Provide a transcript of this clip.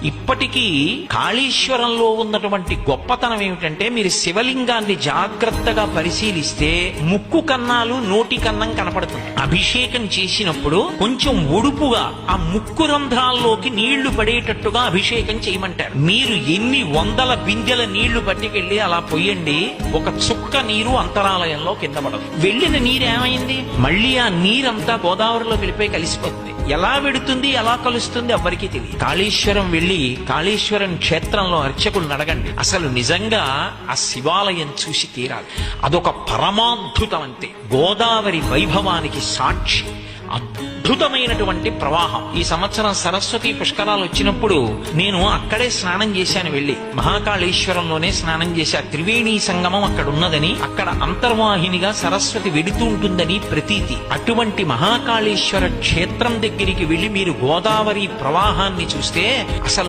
ఇప్పటికీ కాళేశ్వరంలో ఉన్నటువంటి గొప్పతనం ఏమిటంటే, మీరు శివలింగాన్ని జాగ్రత్తగా పరిశీలిస్తే ముక్కు కన్నాలు నోటి కన్నం కనపడుతుంది. అభిషేకం చేసినప్పుడు కొంచెం ఒడుపుగా ఆ ముక్కు రంధ్రాల్లోకి నీళ్లు పడేటట్టుగా అభిషేకం చేయమంటారు. మీరు ఎన్ని వందల బిందెల నీళ్లు పట్టుకెళ్లి అలా పొయ్యండి, ఒక చుక్క నీరు అంతరాలయంలో కింద పడదు. వెళ్ళిన నీరేమైంది? మళ్ళీ ఆ నీరంతా గోదావరిలో వెళ్ళిపోయి కలిసిపోతుంది. ఎలా వెడుతుంది, ఎలా కలుస్తుంది ఎవ్వరికీ తెలియదు. కాళేశ్వరం వెళ్లి కాళేశ్వరం క్షేత్రంలో అర్చకులు అడగండి, అసలు నిజంగా ఆ శివాలయం చూసి తీరాలి. అదొక పరమాద్భుతం. అంతే, గోదావరి వైభవానికి సాక్షి. అద్భుతమైనటువంటి ప్రవాహం. ఈ సంవత్సరం సరస్వతి పుష్కరాలు వచ్చినప్పుడు నేను అక్కడే స్నానం చేశాను. వెళ్ళి మహాకాళేశ్వరంలోనే స్నానం చేశా. త్రివేణీ సంగమం అక్కడ ఉన్నదని, అక్కడ అంతర్వాహినిగా సరస్వతి వెడుతూ ఉంటుందని ప్రతీతి. అటువంటి మహాకాళేశ్వర క్షేత్రం దగ్గరికి వెళ్లి మీరు గోదావరి ప్రవాహాన్ని చూస్తే అసలు